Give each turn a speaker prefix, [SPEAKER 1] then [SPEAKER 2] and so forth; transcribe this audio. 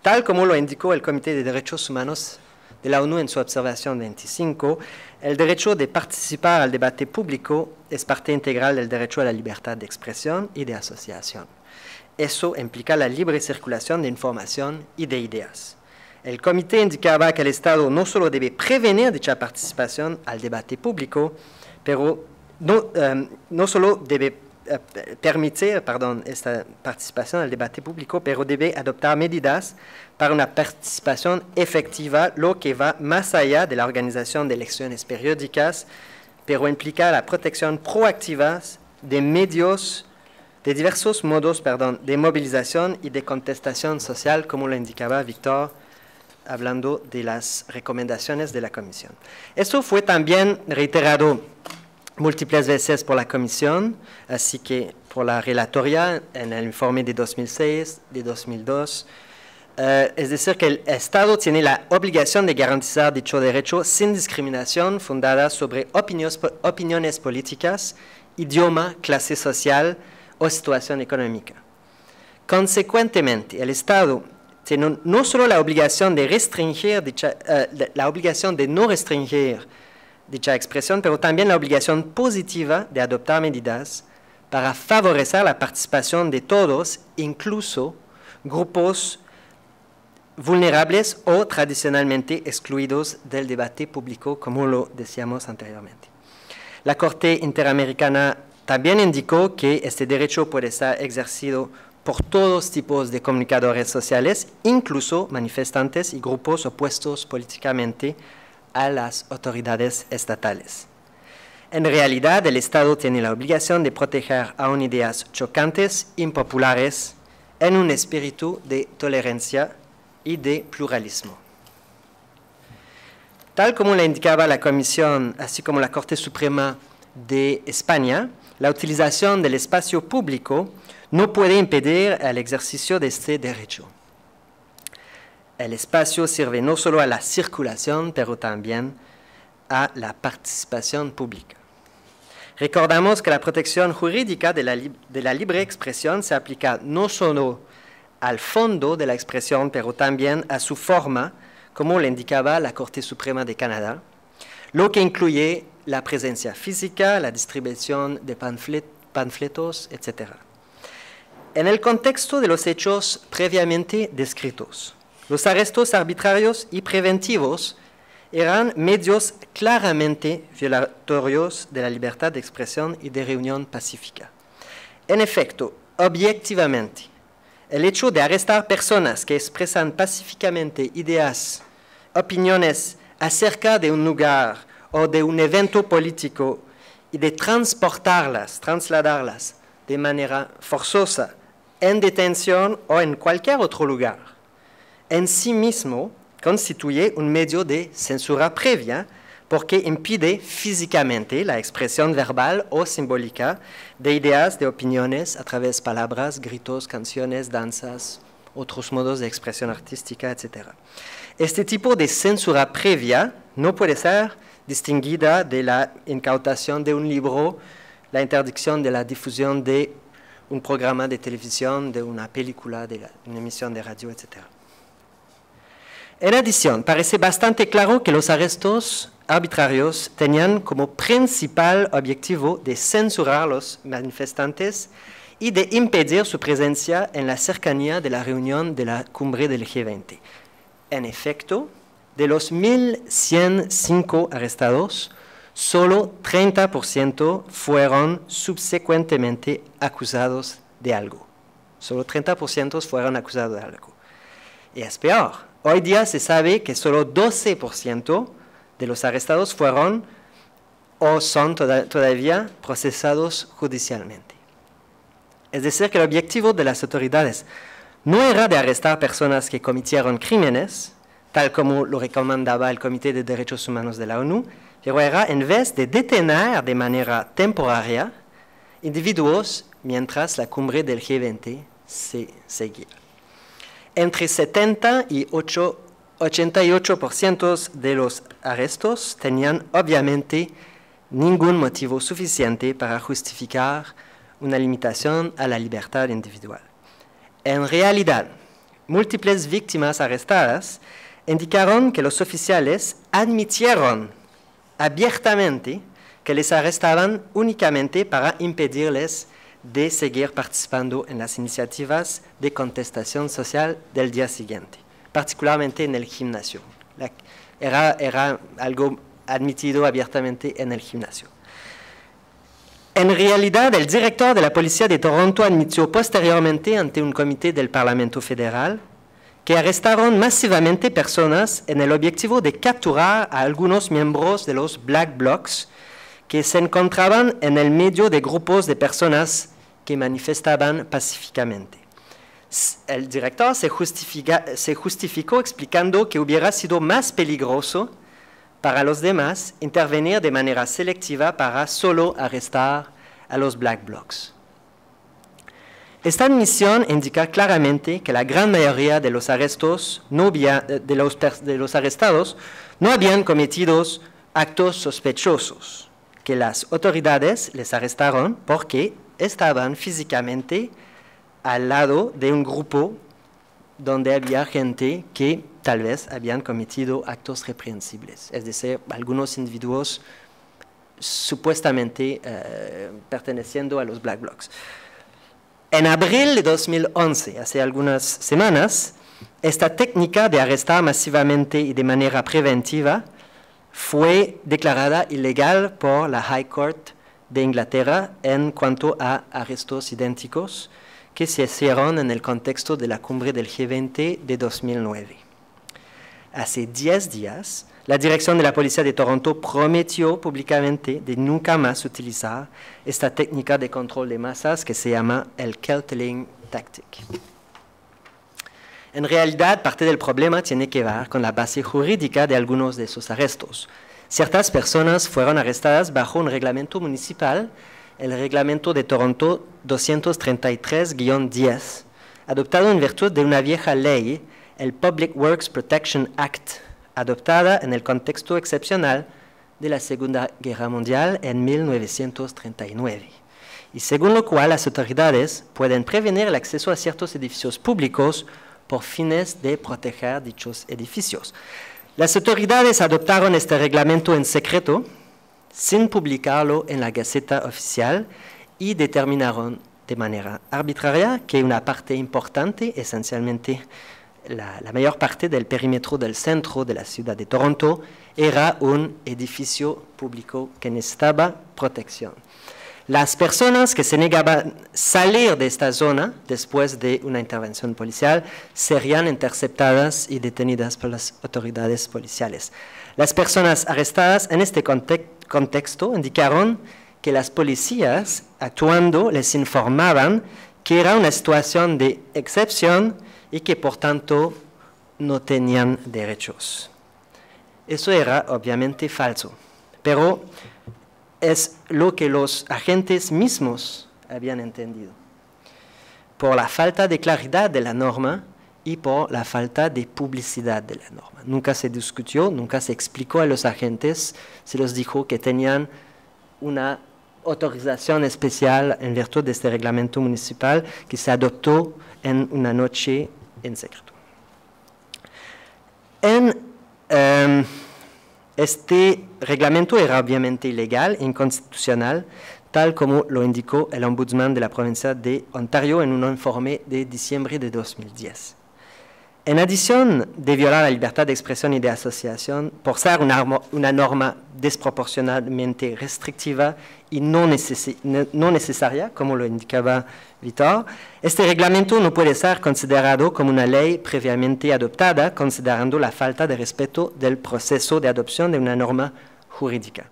[SPEAKER 1] Tal como lo indicó el Comité de Derechos Humanos de la ONU en su observación 25, el derecho de participar al debate público es parte integral del derecho a la libertad de expresión y de asociación. Eso implica la libre circulación de información y de ideas. El comité indicaba que el Estado no solo debe prevenir dicha participación al debate público, pero no solo debe permitir esta participación al debate público, pero debe adoptar medidas para una participación efectiva, lo que va más allá de la organización de elecciones periódicas, pero implica la protección proactiva de medios, de diversos modos de movilización y de contestación social, como lo indicaba Víctor, hablando de las recomendaciones de la Comisión. Esto fue también reiterado múltiples veces por la Comisión, así que por la relatoría en el informe de 2006, de 2002. Es decir, que el Estado tiene la obligación de garantizar dicho derecho sin discriminación fundada sobre opiniones políticas, idioma, clase social o situación económica. Consecuentemente, el Estado tiene no solo la obligación de restringir la obligación de no restringir dicha expresión, pero también la obligación positiva de adoptar medidas para favorecer la participación de todos, incluso grupos vulnerables o tradicionalmente excluidos del debate público, como lo decíamos anteriormente. La Corte Interamericana también indicó que este derecho puede ser ejercido por todos tipos de comunicadores sociales, incluso manifestantes y grupos opuestos políticamente a las autoridades estatales. En realidad, el Estado tiene la obligación de proteger aún ideas chocantes, impopulares, en un espíritu de tolerancia y de pluralismo. Tal como le indicaba la Comisión, así como la Corte Suprema de España, la utilización del espacio público no puede impedir el ejercicio de este derecho. El espacio sirve no solo a la circulación, pero también a la participación pública. Recordamos que la protección jurídica de la libre expresión se aplica no solo al fondo de la expresión, pero también a su forma, como le indicaba la Corte Suprema de Canadá, lo que incluye la presencia física, la distribución de panfletos, etc. En el contexto de los hechos previamente descritos, los arrestos arbitrarios y preventivos eran medios claramente violatorios de la libertad de expresión y de reunión pacífica. En efecto, objetivamente, el hecho de arrestar personas que expresan pacíficamente ideas, opiniones acerca de un lugar o de un evento político y de trasladarlas de manera forzosa en detención o en cualquier otro lugar, en sí mismo constituye un medio de censura previa porque impide físicamente la expresión verbal o simbólica de ideas, de opiniones a través de palabras, gritos, canciones, danzas, otros modos de expresión artística, etc. Este tipo de censura previa no puede ser distinguida de la incautación de un libro, la interdicción de la difusión de un programa de televisión, de una película, de una emisión de radio, etc. En adición, parece bastante claro que los arrestos arbitrarios tenían como principal objetivo de censurar a los manifestantes y de impedir su presencia en la cercanía de la reunión de la cumbre del G20. En efecto, de los 1.105 arrestados, solo 30% fueron subsecuentemente acusados de algo. Solo 30% fueron acusados de algo. Y es peor. Hoy día se sabe que solo 12% de los arrestados fueron o son todavía procesados judicialmente. Es decir, que el objetivo de las autoridades no era de arrestar personas que cometieron crímenes, tal como lo recomendaba el Comité de Derechos Humanos de la ONU, pero era en vez de detener de manera temporaria individuos mientras la cumbre del G20 se seguía. Entre 70 y 88% de los arrestos tenían obviamente ningún motivo suficiente para justificar una limitación a la libertad individual. En realidad, múltiples víctimas arrestadas indicaron que los oficiales admitieron abiertamente que les arrestaban únicamente para impedirles de seguir participando en las iniciativas de contestación social del día siguiente, particularmente en el gimnasio. Era algo admitido abiertamente en el gimnasio. En realidad, el director de la Policía de Toronto admitió posteriormente ante un comité del Parlamento Federal que arrestaron masivamente personas en el objetivo de capturar a algunos miembros de los Black Blocs que se encontraban en el medio de grupos de personas que manifestaban pacíficamente. El director se justificó explicando que hubiera sido más peligroso para los demás intervenir de manera selectiva para solo arrestar a los Black Blocs. Esta admisión indica claramente que la gran mayoría de los arrestados no habían cometido actos sospechosos, que las autoridades les arrestaron porque estaban físicamente al lado de un grupo donde había gente que tal vez habían cometido actos reprensibles, es decir, algunos individuos supuestamente perteneciendo a los Black Blocs. En abril de 2011, hace algunas semanas, esta técnica de arrestar masivamente y de manera preventiva fue declarada ilegal por la High Court de Inglaterra en cuanto a arrestos idénticos que se hicieron en el contexto de la cumbre del G20 de 2009. Hace 10 días, la dirección de la Policía de Toronto prometió públicamente de nunca más utilizar esta técnica de control de masas que se llama el Kelteling Tactic. En realidad, parte del problema tiene que ver con la base jurídica de algunos de esos arrestos. Ciertas personas fueron arrestadas bajo un reglamento municipal, el Reglamento de Toronto 233-10, adoptado en virtud de una vieja ley, el Public Works Protection Act, adoptada en el contexto excepcional de la Segunda Guerra Mundial en 1939, y según lo cual las autoridades pueden prevenir el acceso a ciertos edificios públicos por fines de proteger dichos edificios. Las autoridades adoptaron este reglamento en secreto, sin publicarlo en la Gaceta Oficial, y determinaron de manera arbitraria que una parte importante, esencialmente la mayor parte del perímetro del centro de la ciudad de Toronto, era un edificio público que necesitaba protección. Las personas que se negaban a salir de esta zona después de una intervención policial serían interceptadas y detenidas por las autoridades policiales. Las personas arrestadas en este contexto indicaron que las policías actuando les informaban que era una situación de excepción y que por tanto no tenían derechos. Eso era obviamente falso, pero es lo que los agentes mismos habían entendido. Por la falta de claridad de la norma y por la falta de publicidad de la norma. Nunca se discutió, nunca se explicó a los agentes, se les dijo que tenían una autorización especial en virtud de este reglamento municipal que se adoptó en una noche en secreto. Este reglamento era obviamente ilegal e inconstitucional, tal como lo indicó el ombudsman de la provincia de Ontario en un informe de diciembre de 2010. En adición de violar la libertad de expresión y de asociación, por ser una norma desproporcionadamente restrictiva y no necesaria, como lo indicaba Víctor, este reglamento no puede ser considerado como una ley previamente adoptada, considerando la falta de respeto del proceso de adopción de una norma jurídica.